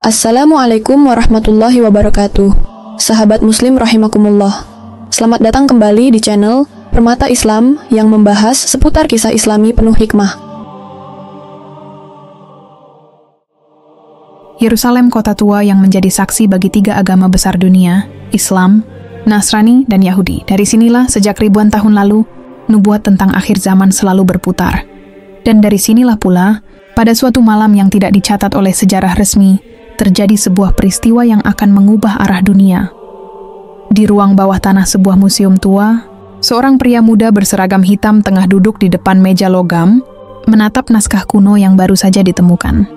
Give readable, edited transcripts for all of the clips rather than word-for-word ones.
Assalamualaikum warahmatullahi wabarakatuh. Sahabat muslim rahimakumullah. Selamat datang kembali di channel Permata Islam yang membahas seputar kisah islami penuh hikmah. Yerusalem kota tua yang menjadi saksi bagi tiga agama besar dunia, Islam, Nasrani, dan Yahudi. Dari sinilah sejak ribuan tahun lalu, nubuat tentang akhir zaman selalu berputar. Dan dari sinilah pula, pada suatu malam yang tidak dicatat oleh sejarah resmi, terjadi sebuah peristiwa yang akan mengubah arah dunia. Di ruang bawah tanah sebuah museum tua, seorang pria muda berseragam hitam tengah duduk di depan meja logam, menatap naskah kuno yang baru saja ditemukan.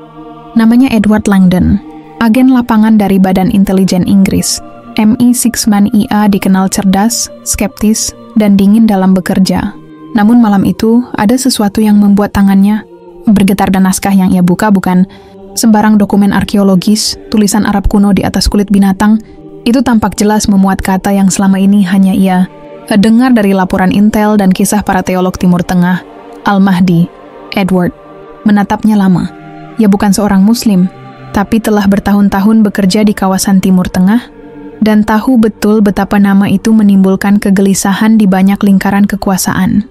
Namanya Edward Langdon, agen lapangan dari Badan Intelijen Inggris. MI6-IA dikenal cerdas, skeptis, dan dingin dalam bekerja. Namun malam itu, ada sesuatu yang membuat tangannya bergetar dan naskah yang ia buka bukan sembarang dokumen arkeologis, tulisan Arab kuno di atas kulit binatang. Itu tampak jelas memuat kata yang selama ini hanya ia dengar dari laporan intel dan kisah para teolog Timur Tengah. Al-Mahdi, Edward, menatapnya lama. Ia bukan seorang muslim, tapi telah bertahun-tahun bekerja di kawasan Timur Tengah, dan tahu betul betapa nama itu menimbulkan kegelisahan di banyak lingkaran kekuasaan.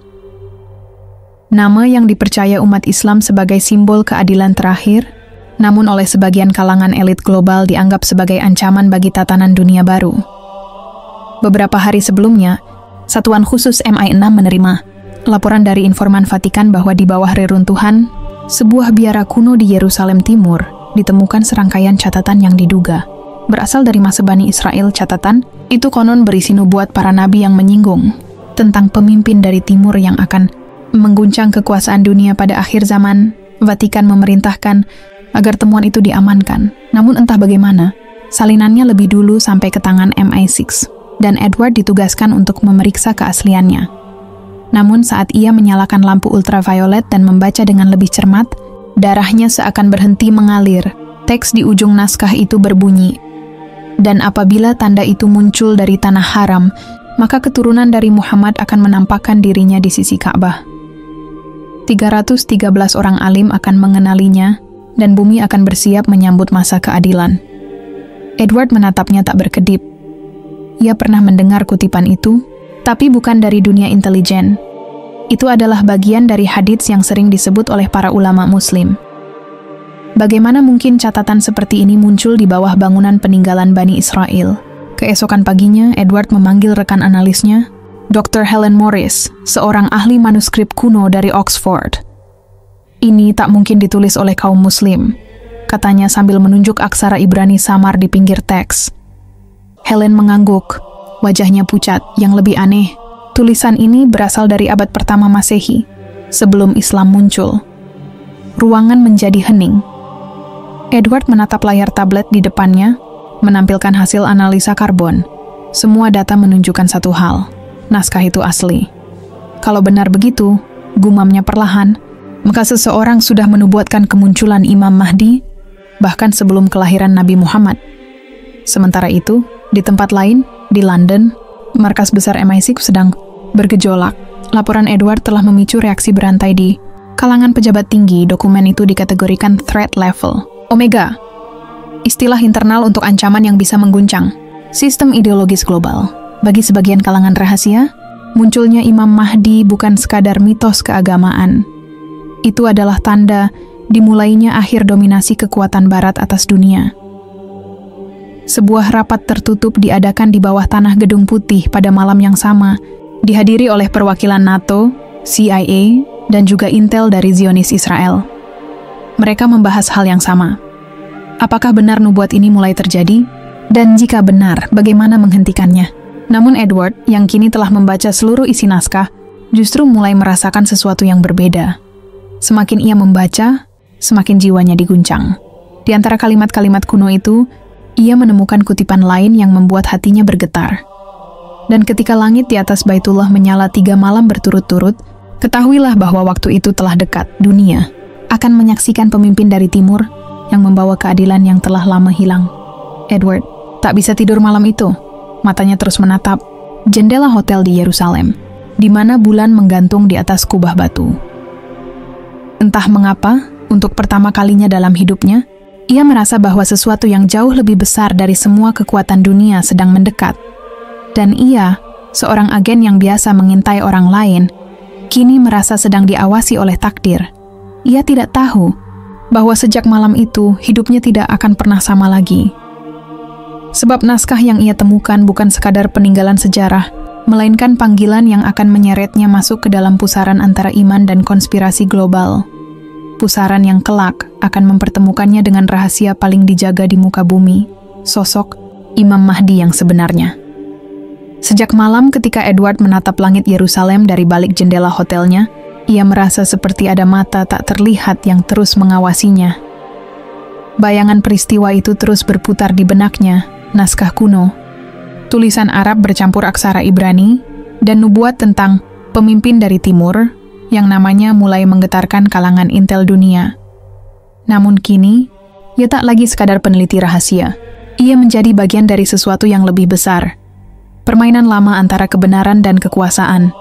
Nama yang dipercaya umat Islam sebagai simbol keadilan terakhir, namun oleh sebagian kalangan elit global dianggap sebagai ancaman bagi tatanan dunia baru. Beberapa hari sebelumnya, satuan khusus MI6 menerima laporan dari informan Vatikan bahwa di bawah reruntuhan sebuah biara kuno di Yerusalem Timur ditemukan serangkaian catatan yang diduga berasal dari masa Bani Israel. Catatan itu konon berisi nubuat para nabi yang menyinggung tentang pemimpin dari Timur yang akan mengguncang kekuasaan dunia pada akhir zaman. Vatikan memerintahkan agar temuan itu diamankan. Namun entah bagaimana, salinannya lebih dulu sampai ke tangan MI6, dan Edward ditugaskan untuk memeriksa keasliannya. Namun saat ia menyalakan lampu ultraviolet dan membaca dengan lebih cermat, darahnya seakan berhenti mengalir. Teks di ujung naskah itu berbunyi, "Dan apabila tanda itu muncul dari tanah haram, maka keturunan dari Muhammad akan menampakkan dirinya di sisi Ka'bah. 313 orang alim akan mengenalinya, dan bumi akan bersiap menyambut masa keadilan." Edward menatapnya tak berkedip. Ia pernah mendengar kutipan itu, tapi bukan dari dunia intelijen. Itu adalah bagian dari hadits yang sering disebut oleh para ulama muslim. Bagaimana mungkin catatan seperti ini muncul di bawah bangunan peninggalan Bani Israel? Keesokan paginya, Edward memanggil rekan analisnya, Dr. Helen Morris, seorang ahli manuskrip kuno dari Oxford. "Ini tak mungkin ditulis oleh kaum muslim," katanya sambil menunjuk aksara Ibrani samar di pinggir teks. Helen mengangguk, wajahnya pucat. Yang lebih aneh, tulisan ini berasal dari abad pertama Masehi, sebelum Islam muncul. Ruangan menjadi hening. Edward menatap layar tablet di depannya, menampilkan hasil analisa karbon. Semua data menunjukkan satu hal, naskah itu asli. Kalau benar begitu, gumamnya perlahan, maka seseorang sudah menubuatkan kemunculan Imam Mahdi, bahkan sebelum kelahiran Nabi Muhammad. Sementara itu, di tempat lain, di London, markas besar MI6 sedang bergejolak. Laporan Edward telah memicu reaksi berantai di kalangan pejabat tinggi. Dokumen itu dikategorikan threat level Omega, istilah internal untuk ancaman yang bisa mengguncang sistem ideologis global. Bagi sebagian kalangan rahasia, munculnya Imam Mahdi bukan sekadar mitos keagamaan. Itu adalah tanda dimulainya akhir dominasi kekuatan Barat atas dunia. Sebuah rapat tertutup diadakan di bawah tanah Gedung Putih pada malam yang sama, dihadiri oleh perwakilan NATO, CIA, dan juga intel dari Zionis Israel. Mereka membahas hal yang sama. Apakah benar nubuat ini mulai terjadi? Dan jika benar, bagaimana menghentikannya? Namun Edward, yang kini telah membaca seluruh isi naskah, justru mulai merasakan sesuatu yang berbeda. Semakin ia membaca, semakin jiwanya diguncang. Di antara kalimat-kalimat kuno itu, ia menemukan kutipan lain yang membuat hatinya bergetar. "Dan ketika langit di atas Baitullah menyala 3 malam berturut-turut, ketahuilah bahwa waktu itu telah dekat. Dunia akan menyaksikan pemimpin dari timur yang membawa keadilan yang telah lama hilang." Edward tak bisa tidur malam itu. Matanya terus menatap jendela hotel di Yerusalem, di mana bulan menggantung di atas kubah batu. Entah mengapa, untuk pertama kalinya dalam hidupnya, Ia merasa bahwa sesuatu yang jauh lebih besar dari semua kekuatan dunia sedang mendekat. Dan ia, seorang agen yang biasa mengintai orang lain, kini merasa sedang diawasi oleh takdir. Ia tidak tahu bahwa sejak malam itu hidupnya tidak akan pernah sama lagi. Sebab naskah yang ia temukan bukan sekadar peninggalan sejarah, melainkan panggilan yang akan menyeretnya masuk ke dalam pusaran antara iman dan konspirasi global. Pusaran yang kelak akan mempertemukannya dengan rahasia paling dijaga di muka bumi, sosok Imam Mahdi yang sebenarnya. Sejak malam ketika Edward menatap langit Yerusalem dari balik jendela hotelnya, ia merasa seperti ada mata tak terlihat yang terus mengawasinya. Bayangan peristiwa itu terus berputar di benaknya, naskah kuno, tulisan Arab bercampur aksara Ibrani, dan nubuat tentang pemimpin dari timur yang namanya mulai menggetarkan kalangan intel dunia. Namun kini, ia tak lagi sekadar peneliti rahasia. Ia menjadi bagian dari sesuatu yang lebih besar. Permainan lama antara kebenaran dan kekuasaan.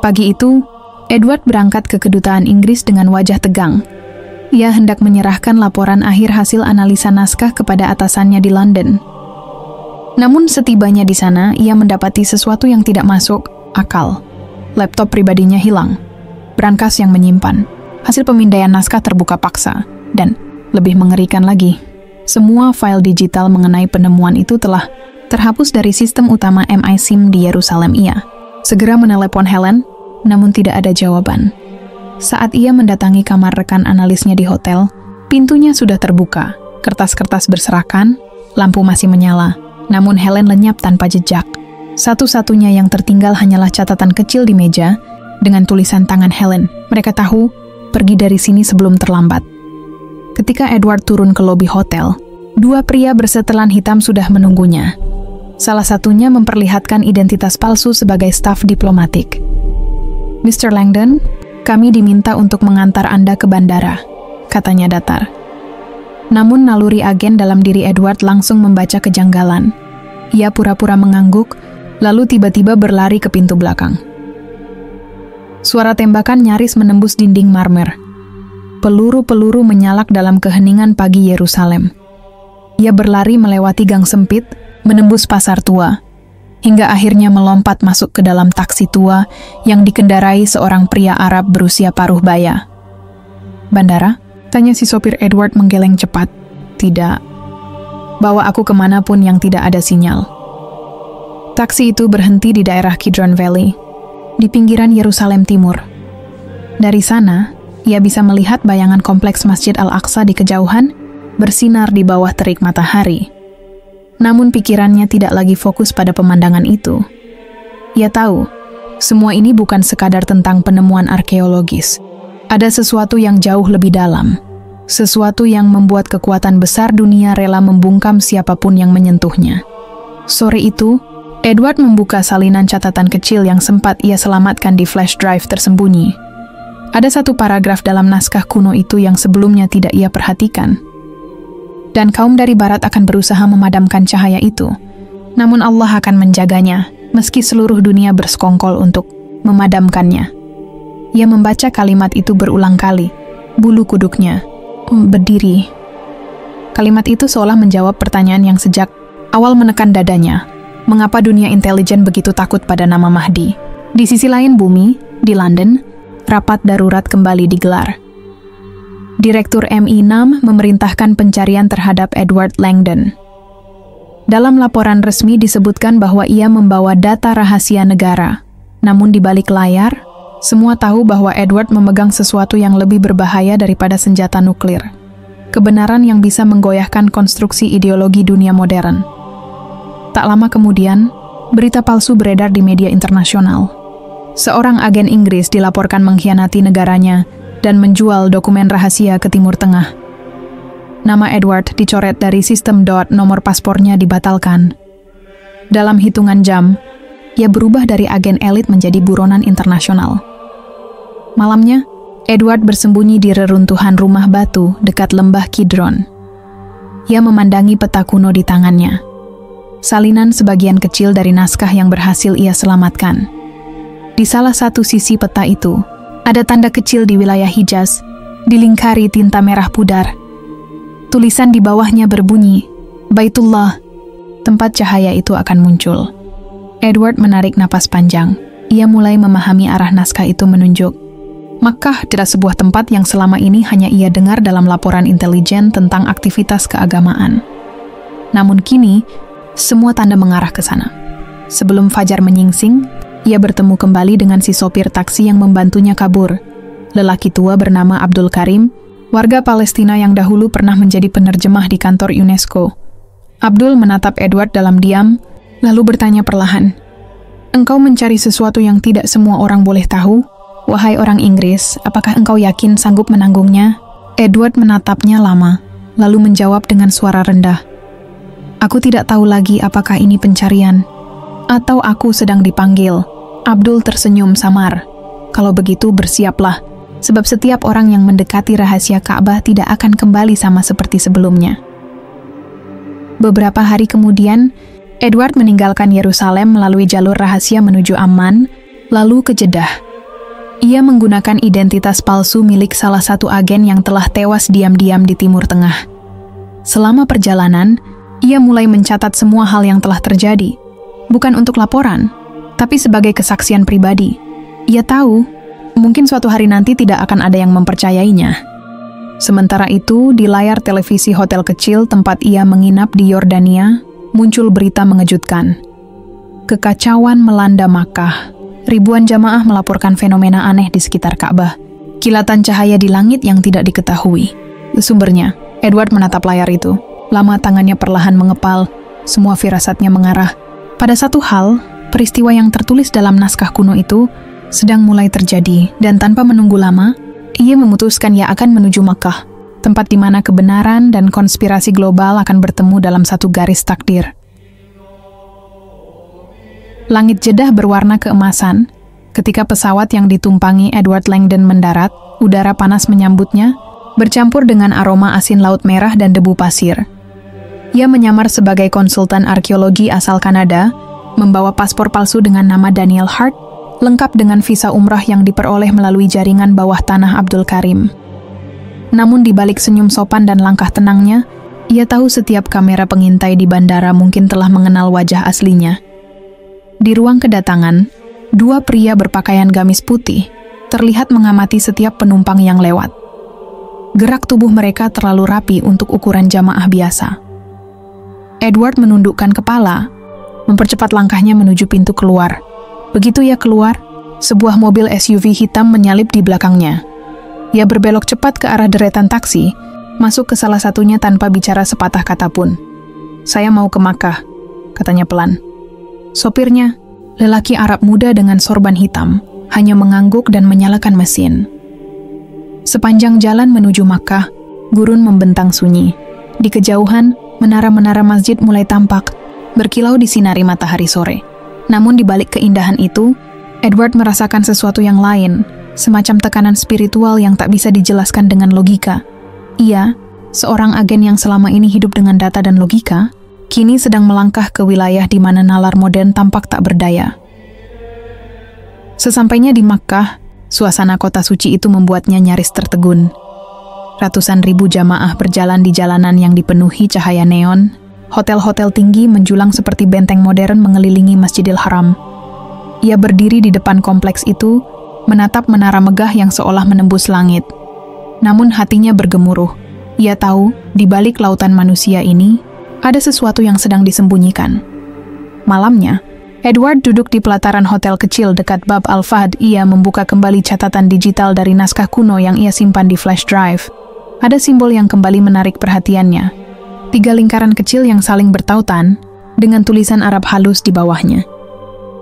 Pagi itu, Edward berangkat ke kedutaan Inggris dengan wajah tegang. Ia hendak menyerahkan laporan akhir hasil analisa naskah kepada atasannya di London. Namun setibanya di sana, ia mendapati sesuatu yang tidak masuk akal. Laptop pribadinya hilang. Brankas yang menyimpan hasil pemindaian naskah terbuka paksa, dan lebih mengerikan lagi, semua file digital mengenai penemuan itu telah terhapus dari sistem utama MI-SIM di Yerusalem. Ia segera menelepon Helen, namun tidak ada jawaban. Saat ia mendatangi kamar rekan analisnya di hotel, pintunya sudah terbuka, kertas-kertas berserakan, lampu masih menyala, namun Helen lenyap tanpa jejak. Satu-satunya yang tertinggal hanyalah catatan kecil di meja dengan tulisan tangan Helen. Mereka tahu, pergi dari sini sebelum terlambat. Ketika Edward turun ke lobi hotel, dua pria bersetelan hitam sudah menunggunya. Salah satunya memperlihatkan identitas palsu sebagai staf diplomatik. Mr. Langdon, kami diminta untuk mengantar Anda ke bandara, katanya datar. Namun naluri agen dalam diri Edward langsung membaca kejanggalan. Ia pura-pura mengangguk, lalu tiba-tiba berlari ke pintu belakang. Suara tembakan nyaris menembus dinding marmer. Peluru-peluru menyalak dalam keheningan pagi Yerusalem. Ia berlari melewati gang sempit, menembus pasar tua, hingga akhirnya melompat masuk ke dalam taksi tua yang dikendarai seorang pria Arab berusia paruh baya. "Bandara?" tanya si sopir Edward menggeleng cepat. "Tidak. Bawa aku kemanapun yang tidak ada sinyal." Taksi itu berhenti di daerah Kidron Valley, di pinggiran Yerusalem Timur. Dari sana, ia bisa melihat bayangan kompleks Masjid Al-Aqsa di kejauhan, bersinar di bawah terik matahari. Namun pikirannya tidak lagi fokus pada pemandangan itu. Ia tahu, semua ini bukan sekadar tentang penemuan arkeologis. Ada sesuatu yang jauh lebih dalam. Sesuatu yang membuat kekuatan besar dunia rela membungkam siapapun yang menyentuhnya. Sore itu, Edward membuka salinan catatan kecil yang sempat ia selamatkan di flash drive tersembunyi. Ada satu paragraf dalam naskah kuno itu yang sebelumnya tidak ia perhatikan. Dan kaum dari barat akan berusaha memadamkan cahaya itu. Namun Allah akan menjaganya, meski seluruh dunia bersekongkol untuk memadamkannya. Ia membaca kalimat itu berulang kali. Bulu kuduknya berdiri. Kalimat itu seolah menjawab pertanyaan yang sejak awal menekan dadanya. Mengapa dunia intelijen begitu takut pada nama Mahdi? Di sisi lain bumi, di London, rapat darurat kembali digelar. Direktur MI6 memerintahkan pencarian terhadap Edward Langdon. Dalam laporan resmi disebutkan bahwa ia membawa data rahasia negara. Namun di balik layar, semua tahu bahwa Edward memegang sesuatu yang lebih berbahaya daripada senjata nuklir. Kebenaran yang bisa menggoyahkan konstruksi ideologi dunia modern. Tak lama kemudian, berita palsu beredar di media internasional. Seorang agen Inggris dilaporkan mengkhianati negaranya dan menjual dokumen rahasia ke Timur Tengah. Nama Edward dicoret dari sistem DOT, nomor paspornya dibatalkan. Dalam hitungan jam, ia berubah dari agen elit menjadi buronan internasional. Malamnya, Edward bersembunyi di reruntuhan rumah batu dekat lembah Kidron. Ia memandangi peta kuno di tangannya. Salinan sebagian kecil dari naskah yang berhasil ia selamatkan. Di salah satu sisi peta itu, ada tanda kecil di wilayah Hijaz, dilingkari tinta merah pudar. Tulisan di bawahnya berbunyi, Baitullah. Tempat cahaya itu akan muncul. Edward menarik napas panjang. Ia mulai memahami arah naskah itu menunjuk. Makkah adalah sebuah tempat yang selama ini hanya ia dengar dalam laporan intelijen tentang aktivitas keagamaan. Namun kini, semua tanda mengarah ke sana. Sebelum fajar menyingsing, ia bertemu kembali dengan si sopir taksi yang membantunya kabur. Lelaki tua bernama Abdul Karim, warga Palestina yang dahulu pernah menjadi penerjemah di kantor UNESCO. Abdul menatap Edward dalam diam, lalu bertanya perlahan, "Engkau mencari sesuatu yang tidak semua orang boleh tahu? Wahai orang Inggris, apakah engkau yakin sanggup menanggungnya?" Edward menatapnya lama, lalu menjawab dengan suara rendah, "Aku tidak tahu lagi apakah ini pencarian, atau aku sedang dipanggil." Abdul tersenyum samar. "Kalau begitu bersiaplah, sebab setiap orang yang mendekati rahasia Ka'bah tidak akan kembali sama seperti sebelumnya." Beberapa hari kemudian, Edward meninggalkan Yerusalem melalui jalur rahasia menuju Amman, lalu ke Jeddah. Ia menggunakan identitas palsu milik salah satu agen yang telah tewas diam-diam di Timur Tengah. Selama perjalanan, ia mulai mencatat semua hal yang telah terjadi, bukan untuk laporan, tapi sebagai kesaksian pribadi. Ia tahu, mungkin suatu hari nanti tidak akan ada yang mempercayainya. Sementara itu, di layar televisi hotel kecil tempat ia menginap di Yordania, muncul berita mengejutkan. Kekacauan melanda Makkah. Ribuan jamaah melaporkan fenomena aneh di sekitar Ka'bah. Kilatan cahaya di langit yang tidak diketahui. Sumbernya, Edward menatap layar itu. Lama tangannya perlahan mengepal, semua firasatnya mengarah. Pada satu hal, peristiwa yang tertulis dalam naskah kuno itu sedang mulai terjadi, dan tanpa menunggu lama, ia memutuskan ia akan menuju Makkah, tempat di mana kebenaran dan konspirasi global akan bertemu dalam satu garis takdir. Langit Jeddah berwarna keemasan. Ketika pesawat yang ditumpangi Edward Langdon mendarat, udara panas menyambutnya, bercampur dengan aroma asin laut merah dan debu pasir. Ia menyamar sebagai konsultan arkeologi asal Kanada, membawa paspor palsu dengan nama Daniel Hart, lengkap dengan visa umrah yang diperoleh melalui jaringan bawah tanah Abdul Karim. Namun di balik senyum sopan dan langkah tenangnya, ia tahu setiap kamera pengintai di bandara mungkin telah mengenal wajah aslinya. Di ruang kedatangan, dua pria berpakaian gamis putih terlihat mengamati setiap penumpang yang lewat. Gerak tubuh mereka terlalu rapi untuk ukuran jamaah biasa. Edward menundukkan kepala, mempercepat langkahnya menuju pintu keluar. Begitu ia keluar, sebuah mobil SUV hitam menyalip di belakangnya. Ia berbelok cepat ke arah deretan taksi, masuk ke salah satunya tanpa bicara sepatah kata pun. "Saya mau ke Makkah," katanya pelan. Sopirnya, lelaki Arab muda dengan sorban hitam, hanya mengangguk dan menyalakan mesin. Sepanjang jalan menuju Makkah, gurun membentang sunyi. Di kejauhan, menara-menara masjid mulai tampak, berkilau disinari matahari sore. Namun di balik keindahan itu, Edward merasakan sesuatu yang lain, semacam tekanan spiritual yang tak bisa dijelaskan dengan logika. Ia, seorang agen yang selama ini hidup dengan data dan logika, kini sedang melangkah ke wilayah di mana nalar modern tampak tak berdaya. Sesampainya di Makkah, suasana kota suci itu membuatnya nyaris tertegun. Ratusan ribu jamaah berjalan di jalanan yang dipenuhi cahaya neon. Hotel-hotel tinggi menjulang seperti benteng modern mengelilingi Masjidil Haram. Ia berdiri di depan kompleks itu, menatap menara megah yang seolah menembus langit. Namun hatinya bergemuruh. Ia tahu, di balik lautan manusia ini, ada sesuatu yang sedang disembunyikan. Malamnya, Edward duduk di pelataran hotel kecil dekat Bab Al-Fahd. Ia membuka kembali catatan digital dari naskah kuno yang ia simpan di flash drive. Ada simbol yang kembali menarik perhatiannya. 3 lingkaran kecil yang saling bertautan, dengan tulisan Arab halus di bawahnya.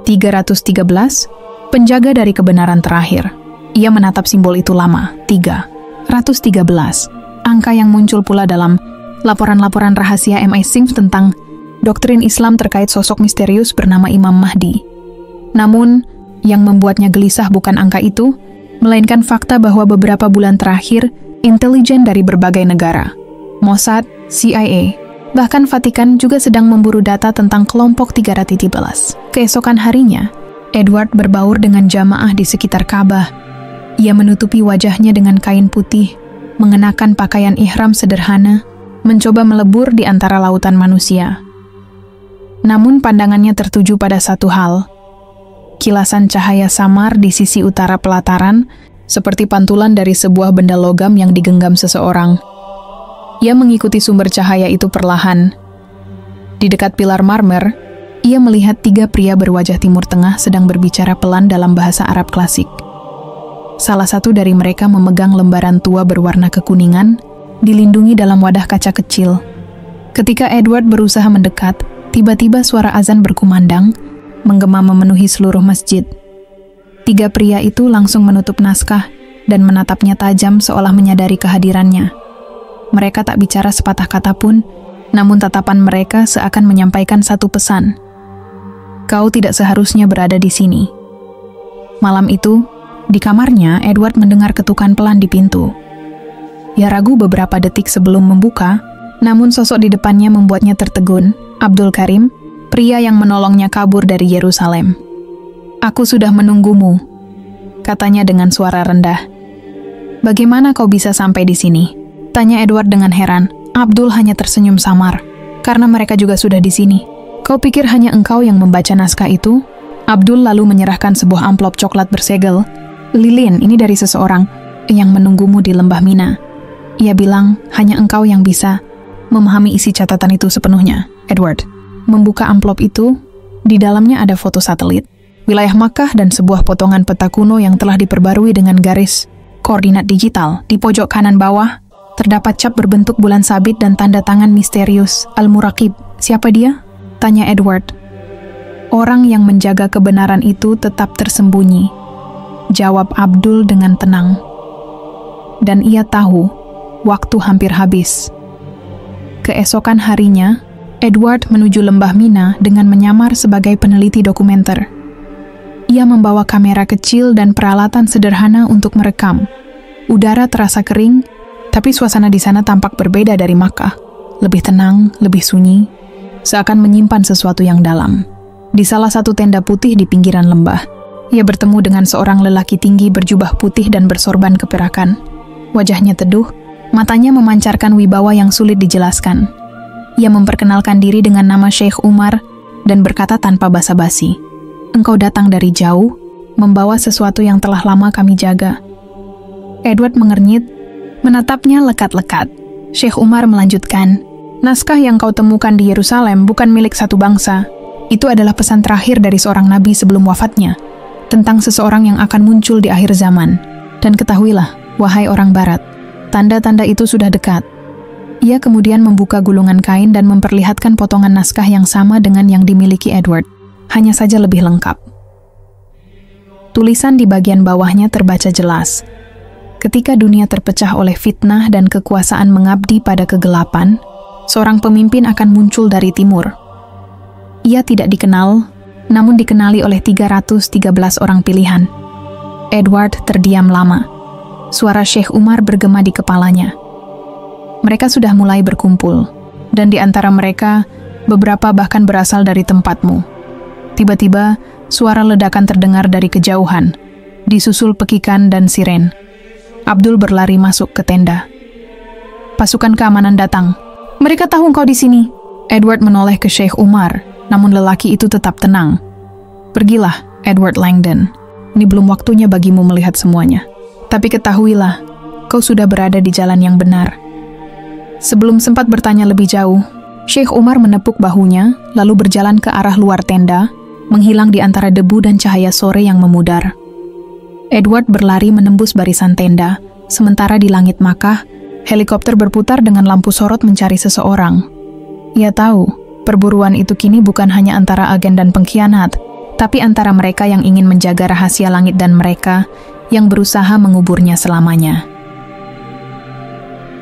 313, penjaga dari kebenaran terakhir. Ia menatap simbol itu lama. 313, angka yang muncul pula dalam laporan-laporan rahasia MI6 tentang doktrin Islam terkait sosok misterius bernama Imam Mahdi. Namun, yang membuatnya gelisah bukan angka itu, melainkan fakta bahwa beberapa bulan terakhir, intelijen dari berbagai negara, Mossad, CIA, bahkan Vatikan juga sedang memburu data tentang kelompok 313. Keesokan harinya, Edward berbaur dengan jamaah di sekitar Ka'bah. Ia menutupi wajahnya dengan kain putih, mengenakan pakaian ihram sederhana, mencoba melebur di antara lautan manusia. Namun pandangannya tertuju pada satu hal. Kilasan cahaya samar di sisi utara pelataran, seperti pantulan dari sebuah benda logam yang digenggam seseorang. Ia mengikuti sumber cahaya itu perlahan. Di dekat pilar marmer, ia melihat 3 pria berwajah Timur Tengah sedang berbicara pelan dalam bahasa Arab klasik. Salah satu dari mereka memegang lembaran tua berwarna kekuningan, dilindungi dalam wadah kaca kecil. Ketika Edward berusaha mendekat, tiba-tiba suara azan berkumandang, menggema memenuhi seluruh masjid. 3 pria itu langsung menutup naskah dan menatapnya tajam seolah menyadari kehadirannya. Mereka tak bicara sepatah kata pun, namun tatapan mereka seakan menyampaikan satu pesan. Kau tidak seharusnya berada di sini. Malam itu, di kamarnya, Edward mendengar ketukan pelan di pintu. Ia ragu beberapa detik sebelum membuka, namun sosok di depannya membuatnya tertegun. Abdul Karim, pria yang menolongnya kabur dari Yerusalem. Aku sudah menunggumu, katanya dengan suara rendah. Bagaimana kau bisa sampai di sini? Tanya Edward dengan heran. Abdul hanya tersenyum samar, karena mereka juga sudah di sini. Kau pikir hanya engkau yang membaca naskah itu? Abdul lalu menyerahkan sebuah amplop coklat bersegel. Lilin, ini dari seseorang yang menunggumu di lembah Mina. Ia bilang, hanya engkau yang bisa memahami isi catatan itu sepenuhnya. Edward membuka amplop itu, di dalamnya ada foto satelit, wilayah Makkah dan sebuah potongan peta kuno yang telah diperbarui dengan garis koordinat digital. Di pojok kanan bawah, terdapat cap berbentuk bulan sabit dan tanda tangan misterius, Al-Muraqib. Siapa dia? Tanya Edward. Orang yang menjaga kebenaran itu tetap tersembunyi, jawab Abdul dengan tenang. Dan ia tahu, waktu hampir habis. Keesokan harinya, Edward menuju lembah Mina dengan menyamar sebagai peneliti dokumenter. Ia membawa kamera kecil dan peralatan sederhana untuk merekam. Udara terasa kering, tapi suasana di sana tampak berbeda dari Makkah. Lebih tenang, lebih sunyi, seakan menyimpan sesuatu yang dalam. Di salah satu tenda putih di pinggiran lembah, ia bertemu dengan seorang lelaki tinggi berjubah putih dan bersorban keperakan. Wajahnya teduh, matanya memancarkan wibawa yang sulit dijelaskan. Ia memperkenalkan diri dengan nama Sheikh Umar dan berkata tanpa basa-basi, "Engkau datang dari jauh, membawa sesuatu yang telah lama kami jaga." Edward mengernyit, menatapnya lekat-lekat. Sheikh Umar melanjutkan, "Naskah yang kau temukan di Yerusalem bukan milik satu bangsa. Itu adalah pesan terakhir dari seorang nabi sebelum wafatnya, tentang seseorang yang akan muncul di akhir zaman. Dan ketahuilah, wahai orang barat, tanda-tanda itu sudah dekat." Ia kemudian membuka gulungan kain dan memperlihatkan potongan naskah yang sama dengan yang dimiliki Edward, hanya saja lebih lengkap. Tulisan di bagian bawahnya terbaca jelas. Ketika dunia terpecah oleh fitnah dan kekuasaan mengabdi pada kegelapan, seorang pemimpin akan muncul dari timur. Ia tidak dikenal, namun dikenali oleh 313 orang pilihan. Edward terdiam lama. Suara Sheikh Umar bergema di kepalanya. Mereka sudah mulai berkumpul, dan di antara mereka, beberapa bahkan berasal dari tempatmu. Tiba-tiba, suara ledakan terdengar dari kejauhan, disusul pekikan dan siren. Abdul berlari masuk ke tenda. Pasukan keamanan datang. Mereka tahu engkau di sini. Edward menoleh ke Sheikh Umar, namun lelaki itu tetap tenang. Pergilah, Edward Langdon. Ini belum waktunya bagimu melihat semuanya. Tapi ketahuilah, kau sudah berada di jalan yang benar. Sebelum sempat bertanya lebih jauh, Sheikh Umar menepuk bahunya, lalu berjalan ke arah luar tenda, menghilang di antara debu dan cahaya sore yang memudar. Edward berlari menembus barisan tenda, sementara di langit Makkah, helikopter berputar dengan lampu sorot mencari seseorang. Ia tahu, perburuan itu kini bukan hanya antara agen dan pengkhianat, tapi antara mereka yang ingin menjaga rahasia langit dan mereka yang berusaha menguburnya selamanya.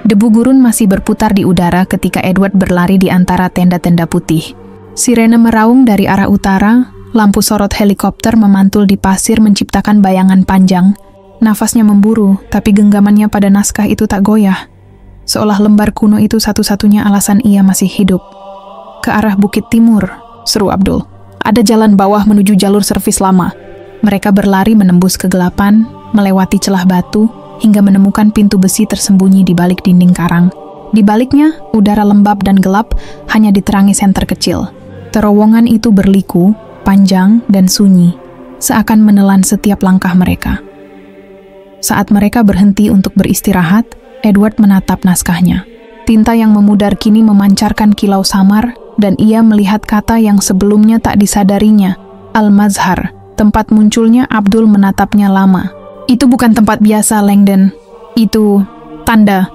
Debu gurun masih berputar di udara ketika Edward berlari di antara tenda-tenda putih. Sirene meraung dari arah utara, lampu sorot helikopter memantul di pasir menciptakan bayangan panjang. Nafasnya memburu, tapi genggamannya pada naskah itu tak goyah. Seolah lembar kuno itu satu-satunya alasan ia masih hidup. "Ke arah bukit timur," seru Abdul. "Ada jalan bawah menuju jalur servis lama." Mereka berlari menembus kegelapan, melewati celah batu, hingga menemukan pintu besi tersembunyi di balik dinding karang. Di baliknya, udara lembab dan gelap hanya diterangi senter kecil. Terowongan itu berliku, panjang, dan sunyi, seakan menelan setiap langkah mereka. Saat mereka berhenti untuk beristirahat, Edward menatap naskahnya. Tinta yang memudar kini memancarkan kilau samar, dan ia melihat kata yang sebelumnya tak disadarinya, Al-Mazhar, tempat munculnya Abdul menatapnya lama. Itu bukan tempat biasa, Langdon. Itu tanda.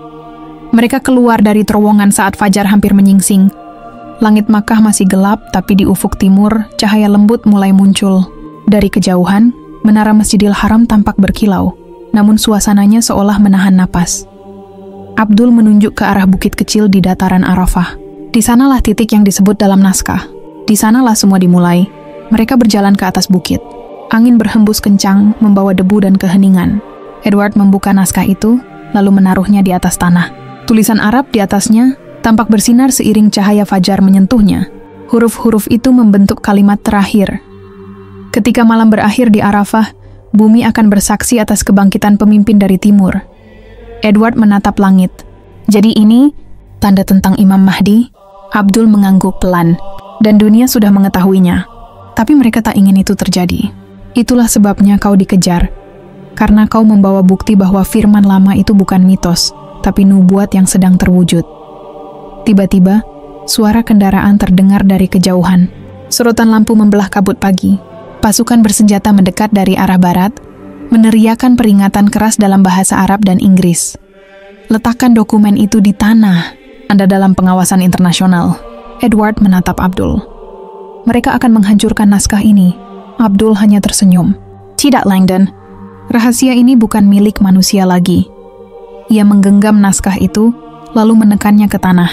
Mereka keluar dari terowongan saat fajar hampir menyingsing. Langit Makkah masih gelap, tapi di ufuk timur, cahaya lembut mulai muncul. Dari kejauhan, menara Masjidil Haram tampak berkilau, namun suasananya seolah menahan napas. Abdul menunjuk ke arah bukit kecil di dataran Arafah. Di sanalah titik yang disebut dalam naskah. Di sanalah semua dimulai. Mereka berjalan ke atas bukit. Angin berhembus kencang, membawa debu dan keheningan. Edward membuka naskah itu, lalu menaruhnya di atas tanah. Tulisan Arab di atasnya tampak bersinar seiring cahaya fajar menyentuhnya. Huruf-huruf itu membentuk kalimat terakhir. Ketika malam berakhir di Arafah, bumi akan bersaksi atas kebangkitan pemimpin dari timur. Edward menatap langit. Jadi ini tanda tentang Imam Mahdi? Abdul mengangguk pelan, dan dunia sudah mengetahuinya. Tapi mereka tak ingin itu terjadi. Itulah sebabnya kau dikejar. Karena kau membawa bukti bahwa firman lama itu bukan mitos, tapi nubuat yang sedang terwujud. Tiba-tiba, suara kendaraan terdengar dari kejauhan. Sorotan lampu membelah kabut pagi. Pasukan bersenjata mendekat dari arah barat, meneriakan peringatan keras dalam bahasa Arab dan Inggris. Letakkan dokumen itu di tanah. Anda dalam pengawasan internasional. Edward menatap Abdul. Mereka akan menghancurkan naskah ini. Abdul hanya tersenyum. Tidak, Langdon. Rahasia ini bukan milik manusia lagi. Ia menggenggam naskah itu, lalu menekannya ke tanah.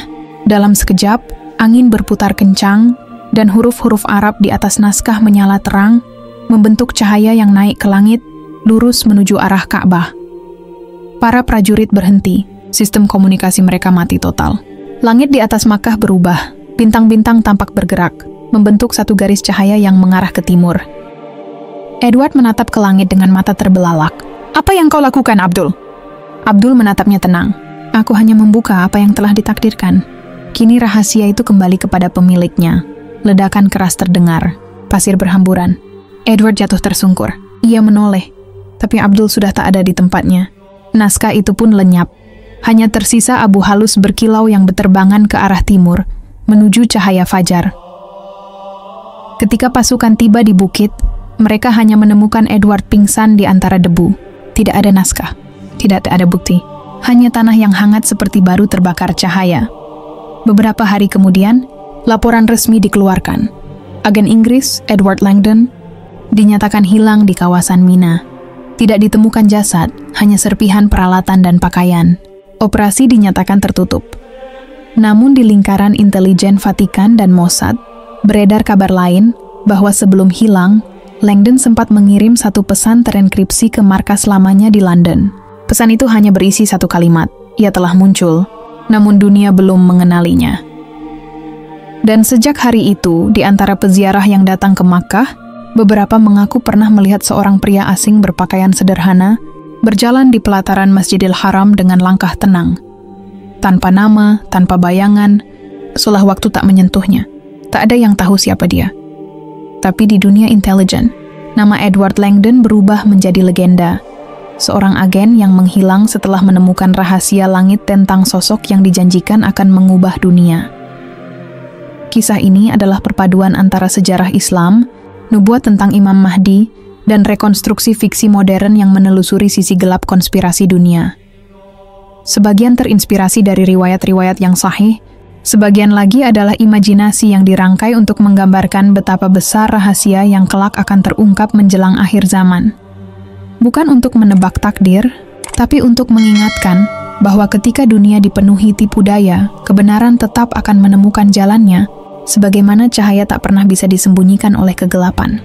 Dalam sekejap, angin berputar kencang, dan huruf-huruf Arab di atas naskah menyala terang, membentuk cahaya yang naik ke langit, lurus menuju arah Ka'bah. Para prajurit berhenti, sistem komunikasi mereka mati total. Langit di atas Makkah berubah, bintang-bintang tampak bergerak, membentuk satu garis cahaya yang mengarah ke timur. Edward menatap ke langit dengan mata terbelalak. Apa yang kau lakukan, Abdul? Abdul menatapnya tenang. Aku hanya membuka apa yang telah ditakdirkan. Kini rahasia itu kembali kepada pemiliknya. Ledakan keras terdengar. Pasir berhamburan. Edward jatuh tersungkur. Ia menoleh. Tapi Abdul sudah tak ada di tempatnya. Naskah itu pun lenyap. Hanya tersisa abu halus berkilau yang berterbangan ke arah timur, menuju cahaya fajar. Ketika pasukan tiba di bukit, mereka hanya menemukan Edward pingsan di antara debu. Tidak ada naskah. Tidak ada bukti. Hanya tanah yang hangat seperti baru terbakar cahaya. Beberapa hari kemudian, laporan resmi dikeluarkan. Agen Inggris, Edward Langdon, dinyatakan hilang di kawasan Mina. Tidak ditemukan jasad, hanya serpihan peralatan dan pakaian. Operasi dinyatakan tertutup. Namun di lingkaran intelijen Vatikan dan Mossad, beredar kabar lain bahwa sebelum hilang, Langdon sempat mengirim satu pesan terenkripsi ke markas lamanya di London. Pesan itu hanya berisi satu kalimat, ia telah muncul, namun dunia belum mengenalinya. Dan sejak hari itu, di antara peziarah yang datang ke Makkah, beberapa mengaku pernah melihat seorang pria asing berpakaian sederhana, berjalan di pelataran Masjidil Haram dengan langkah tenang. Tanpa nama, tanpa bayangan, seolah waktu tak menyentuhnya. Tak ada yang tahu siapa dia. Tapi di dunia intelijen, nama Edward Langdon berubah menjadi legenda. Seorang agen yang menghilang setelah menemukan rahasia langit tentang sosok yang dijanjikan akan mengubah dunia. Kisah ini adalah perpaduan antara sejarah Islam, nubuat tentang Imam Mahdi, dan rekonstruksi fiksi modern yang menelusuri sisi gelap konspirasi dunia. Sebagian terinspirasi dari riwayat-riwayat yang sahih, sebagian lagi adalah imajinasi yang dirangkai untuk menggambarkan betapa besar rahasia yang kelak akan terungkap menjelang akhir zaman. Bukan untuk menebak takdir, tapi untuk mengingatkan bahwa ketika dunia dipenuhi tipu daya, kebenaran tetap akan menemukan jalannya, sebagaimana cahaya tak pernah bisa disembunyikan oleh kegelapan.